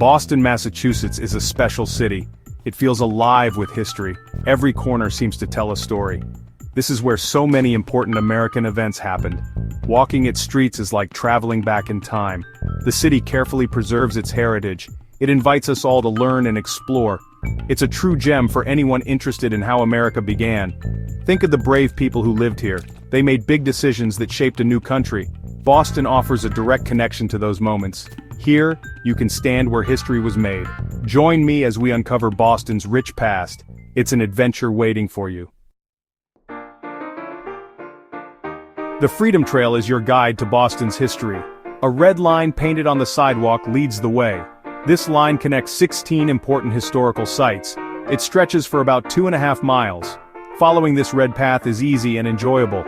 Boston, Massachusetts is a special city. It feels alive with history. Every corner seems to tell a story. This is where so many important American events happened. Walking its streets is like traveling back in time. The city carefully preserves its heritage. It invites us all to learn and explore. It's a true gem for anyone interested in how America began. Think of the brave people who lived here. They made big decisions that shaped a new country. Boston offers a direct connection to those moments. Here, you can stand where history was made. Join me as we uncover Boston's rich past. It's an adventure waiting for you. The Freedom Trail is your guide to Boston's history. A red line painted on the sidewalk leads the way. This line connects 16 important historical sites. It stretches for about 2.5 miles. Following this red path is easy and enjoyable.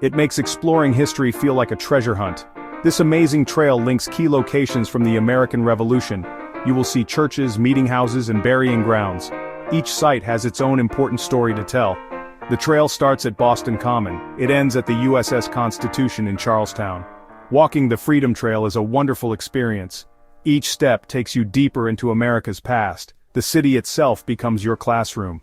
It makes exploring history feel like a treasure hunt. This amazing trail links key locations from the American Revolution. You will see churches, meeting houses, and burying grounds. Each site has its own important story to tell. The trail starts at Boston Common. It ends at the USS Constitution in Charlestown. Walking the Freedom Trail is a wonderful experience. Each step takes you deeper into America's past. The city itself becomes your classroom.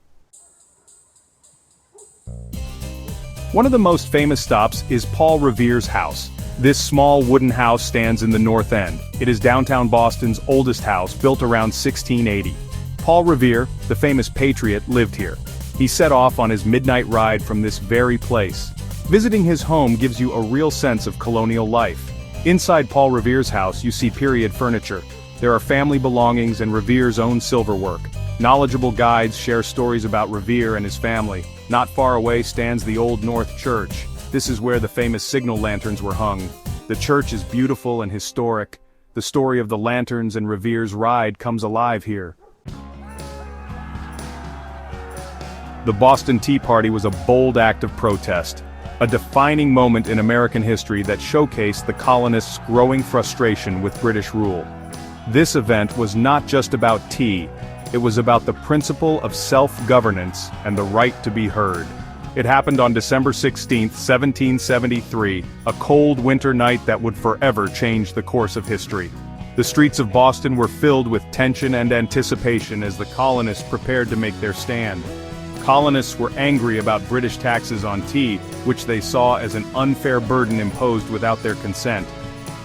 One of the most famous stops is Paul Revere's house. This small wooden house stands in the North End. It is downtown Boston's oldest house, built around 1680. Paul Revere, the famous patriot, lived here. He set off on his midnight ride from this very place. Visiting his home gives you a real sense of colonial life. Inside Paul Revere's house you see period furniture. There are family belongings and Revere's own silverwork. Knowledgeable guides share stories about Revere and his family. Not far away stands the Old North Church. This is where the famous signal lanterns were hung. The church is beautiful and historic. The story of the lanterns and Revere's ride comes alive here. The Boston Tea Party was a bold act of protest. A defining moment in American history that showcased the colonists' growing frustration with British rule. This event was not just about tea. It was about the principle of self-governance and the right to be heard. It happened on December 16, 1773, a cold winter night that would forever change the course of history. The streets of Boston were filled with tension and anticipation as the colonists prepared to make their stand. Colonists were angry about British taxes on tea, which they saw as an unfair burden imposed without their consent.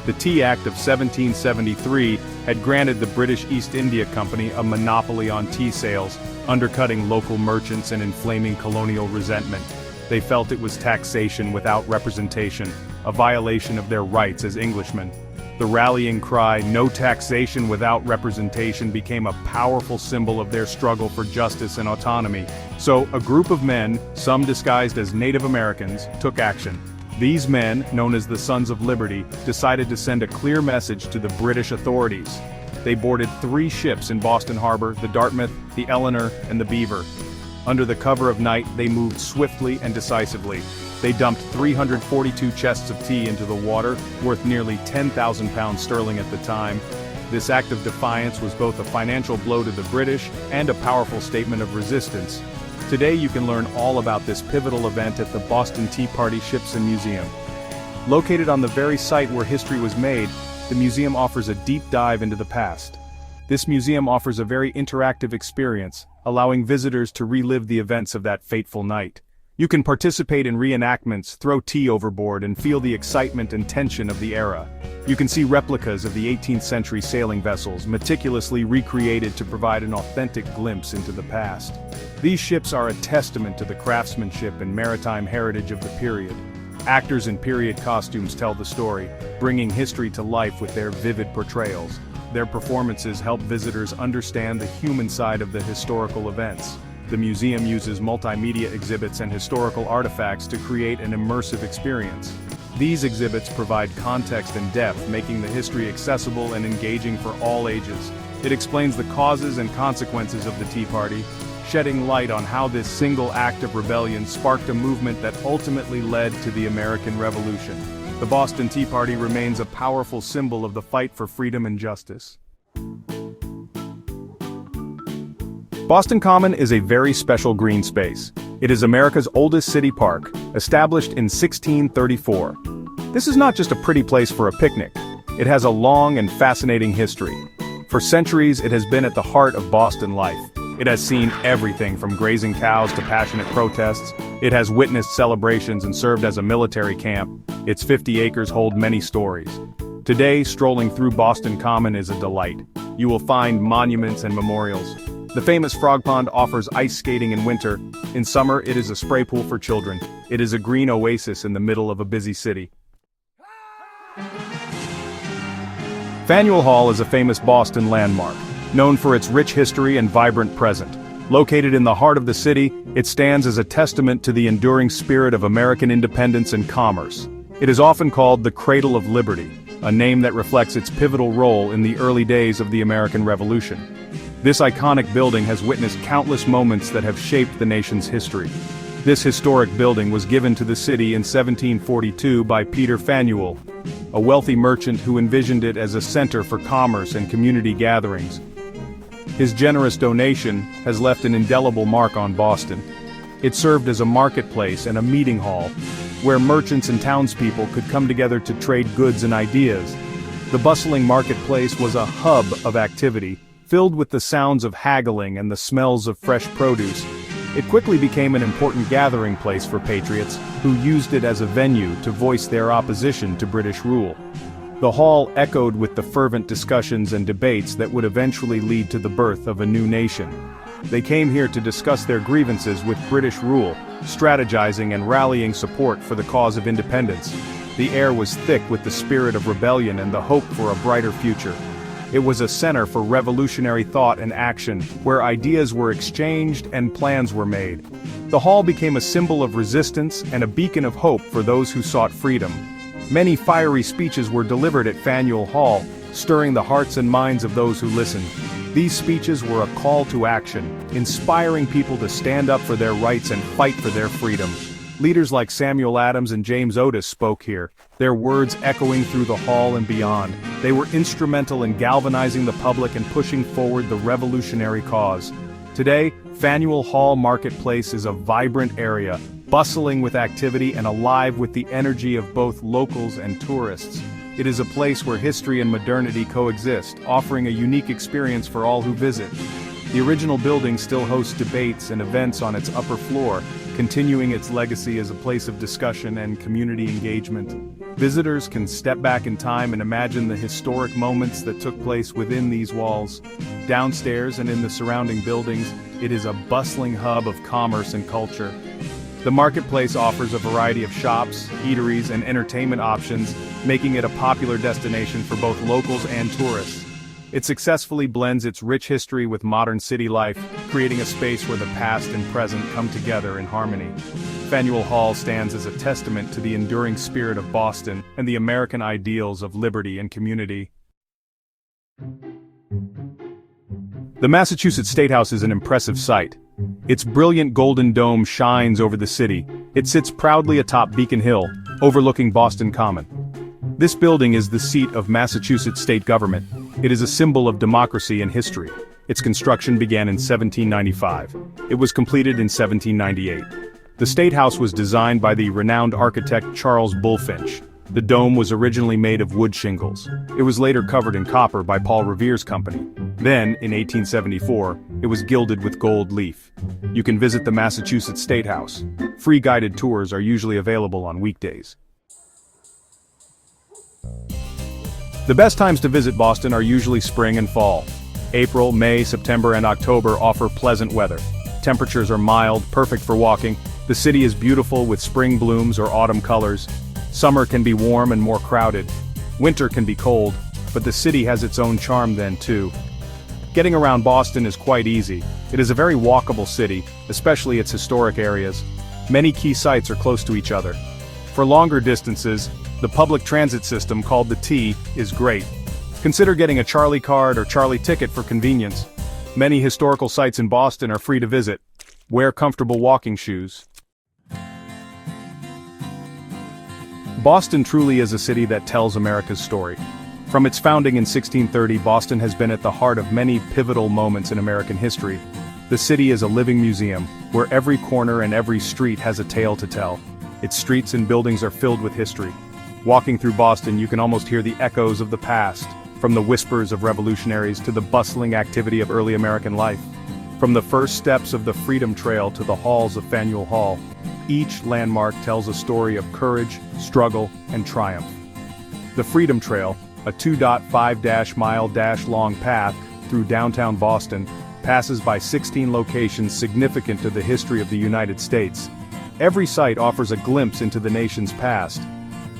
The Tea Act of 1773 had granted the British East India Company a monopoly on tea sales, undercutting local merchants and inflaming colonial resentment. They felt it was taxation without representation, a violation of their rights as Englishmen. The rallying cry, "No taxation without representation," became a powerful symbol of their struggle for justice and autonomy. So, a group of men, some disguised as Native Americans, took action. These men, known as the Sons of Liberty, decided to send a clear message to the British authorities. They boarded 3 ships in Boston Harbor: the Dartmouth, the Eleanor, and the Beaver. Under the cover of night, they moved swiftly and decisively. They dumped 342 chests of tea into the water, worth nearly 10,000 pounds sterling at the time. This act of defiance was both a financial blow to the British and a powerful statement of resistance. Today you can learn all about this pivotal event at the Boston Tea Party Ships and Museum. Located on the very site where history was made, the museum offers a deep dive into the past. This museum offers a very interactive experience, allowing visitors to relive the events of that fateful night. You can participate in reenactments, throw tea overboard, and feel the excitement and tension of the era. You can see replicas of the 18th century sailing vessels, meticulously recreated to provide an authentic glimpse into the past. These ships are a testament to the craftsmanship and maritime heritage of the period. Actors in period costumes tell the story, bringing history to life with their vivid portrayals. Their performances help visitors understand the human side of the historical events. The museum uses multimedia exhibits and historical artifacts to create an immersive experience. These exhibits provide context and depth, making the history accessible and engaging for all ages. It explains the causes and consequences of the Tea Party, shedding light on how this single act of rebellion sparked a movement that ultimately led to the American Revolution. The Boston Tea Party remains a powerful symbol of the fight for freedom and justice. Boston Common is a very special green space. It is America's oldest city park, established in 1634. This is not just a pretty place for a picnic. It has a long and fascinating history. For centuries, it has been at the heart of Boston life. It has seen everything from grazing cows to passionate protests. It has witnessed celebrations and served as a military camp. Its 50 acres hold many stories. Today, strolling through Boston Common is a delight. You will find monuments and memorials. The famous Frog Pond offers ice skating in winter. In summer, it is a spray pool for children. It is a green oasis in the middle of a busy city. Faneuil Hall is a famous Boston landmark, known for its rich history and vibrant present. Located in the heart of the city, it stands as a testament to the enduring spirit of American independence and commerce. It is often called the Cradle of Liberty, a name that reflects its pivotal role in the early days of the American Revolution. This iconic building has witnessed countless moments that have shaped the nation's history. This historic building was given to the city in 1742 by Peter Faneuil, a wealthy merchant who envisioned it as a center for commerce and community gatherings. His generous donation has left an indelible mark on Boston. It served as a marketplace and a meeting hall, where merchants and townspeople could come together to trade goods and ideas. The bustling marketplace was a hub of activity, filled with the sounds of haggling and the smells of fresh produce. It quickly became an important gathering place for patriots, who used it as a venue to voice their opposition to British rule. The hall echoed with the fervent discussions and debates that would eventually lead to the birth of a new nation. They came here to discuss their grievances with British rule, strategizing and rallying support for the cause of independence. The air was thick with the spirit of rebellion and the hope for a brighter future. It was a center for revolutionary thought and action, where ideas were exchanged and plans were made. The hall became a symbol of resistance and a beacon of hope for those who sought freedom. Many fiery speeches were delivered at Faneuil Hall, stirring the hearts and minds of those who listened. These speeches were a call to action, inspiring people to stand up for their rights and fight for their freedom. Leaders like Samuel Adams and James Otis spoke here, their words echoing through the hall and beyond. They were instrumental in galvanizing the public and pushing forward the revolutionary cause. Today, Faneuil Hall Marketplace is a vibrant area, bustling with activity and alive with the energy of both locals and tourists. It is a place where history and modernity coexist, offering a unique experience for all who visit. The original building still hosts debates and events on its upper floor, continuing its legacy as a place of discussion and community engagement. Visitors can step back in time and imagine the historic moments that took place within these walls. Downstairs and in the surrounding buildings, it is a bustling hub of commerce and culture. The marketplace offers a variety of shops, eateries, and entertainment options, making it a popular destination for both locals and tourists. It successfully blends its rich history with modern city life, creating a space where the past and present come together in harmony. Faneuil Hall stands as a testament to the enduring spirit of Boston and the American ideals of liberty and community. The Massachusetts State House is an impressive sight. Its brilliant golden dome shines over the city. It sits proudly atop Beacon Hill, overlooking Boston Common. This building is the seat of Massachusetts state government. It is a symbol of democracy and history. Its construction began in 1795. It was completed in 1798. The State House was designed by the renowned architect Charles Bulfinch. The dome was originally made of wood shingles. It was later covered in copper by Paul Revere's company. Then, in 1874, it was gilded with gold leaf. You can visit the Massachusetts State House. Free guided tours are usually available on weekdays. The best times to visit Boston are usually spring and fall. April, May, September, and October offer pleasant weather. Temperatures are mild, perfect for walking. The city is beautiful with spring blooms or autumn colors. Summer can be warm and more crowded. Winter can be cold, but the city has its own charm then too. Getting around Boston is quite easy. It is a very walkable city, especially its historic areas. Many key sites are close to each other. For longer distances, the public transit system called the T is great. Consider getting a Charlie card or Charlie ticket for convenience. Many historical sites in Boston are free to visit. Wear comfortable walking shoes. Boston truly is a city that tells America's story. From its founding in 1630, Boston has been at the heart of many pivotal moments in American history. The city is a living museum, where every corner and every street has a tale to tell. Its streets and buildings are filled with history. Walking through Boston, you can almost hear the echoes of the past. from the whispers of revolutionaries to the bustling activity of early American life. From the first steps of the Freedom Trail to the halls of Faneuil Hall, each landmark tells a story of courage, struggle, and triumph. The Freedom Trail, a 2.5-mile-long path through downtown Boston, passes by 16 locations significant to the history of the United States. Every site offers a glimpse into the nation's past.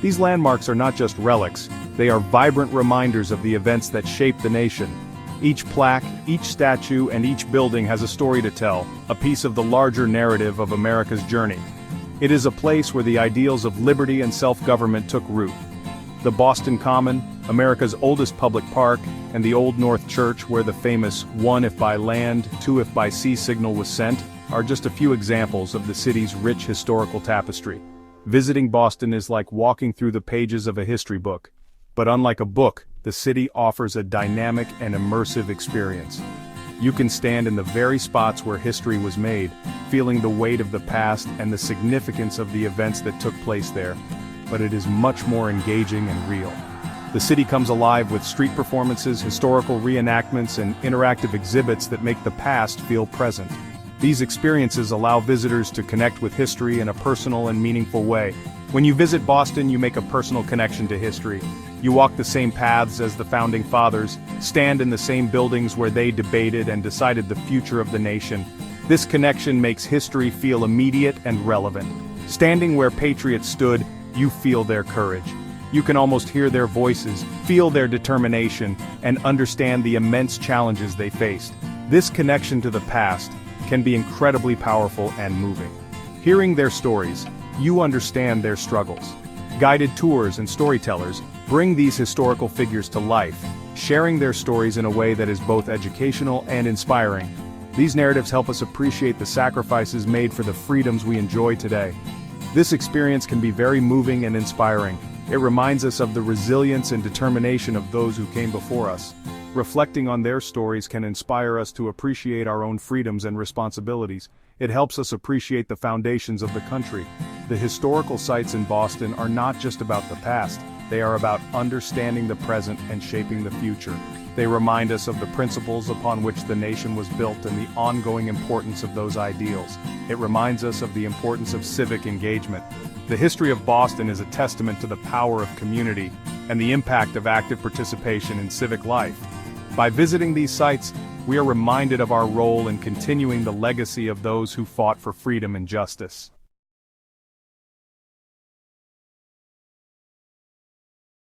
These landmarks are not just relics, they are vibrant reminders of the events that shaped the nation. Each plaque, each statue, and each building has a story to tell, a piece of the larger narrative of America's journey. It is a place where the ideals of liberty and self-government took root. The Boston Common, America's oldest public park, and the Old North Church where the famous "one if by land, two if by sea" signal was sent, are just a few examples of the city's rich historical tapestry. Visiting Boston is like walking through the pages of a history book. But unlike a book, the city offers a dynamic and immersive experience. You can stand in the very spots where history was made, feeling the weight of the past and the significance of the events that took place there. But it is much more engaging and real. The city comes alive with street performances, historical reenactments, and interactive exhibits that make the past feel present. These experiences allow visitors to connect with history in a personal and meaningful way. When you visit Boston, you make a personal connection to history. You walk the same paths as the founding fathers, stand in the same buildings where they debated and decided the future of the nation. This connection makes history feel immediate and relevant. Standing where patriots stood, you feel their courage. You can almost hear their voices, feel their determination, and understand the immense challenges they faced. This connection to the past can be incredibly powerful and moving. Hearing their stories, you understand their struggles. Guided tours and storytellers bring these historical figures to life, sharing their stories in a way that is both educational and inspiring. These narratives help us appreciate the sacrifices made for the freedoms we enjoy today. This experience can be very moving and inspiring. It reminds us of the resilience and determination of those who came before us. Reflecting on their stories can inspire us to appreciate our own freedoms and responsibilities. It helps us appreciate the foundations of the country. The historical sites in Boston are not just about the past, they are about understanding the present and shaping the future. They remind us of the principles upon which the nation was built and the ongoing importance of those ideals. It reminds us of the importance of civic engagement. The history of Boston is a testament to the power of community and the impact of active participation in civic life. By visiting these sites, we are reminded of our role in continuing the legacy of those who fought for freedom and justice.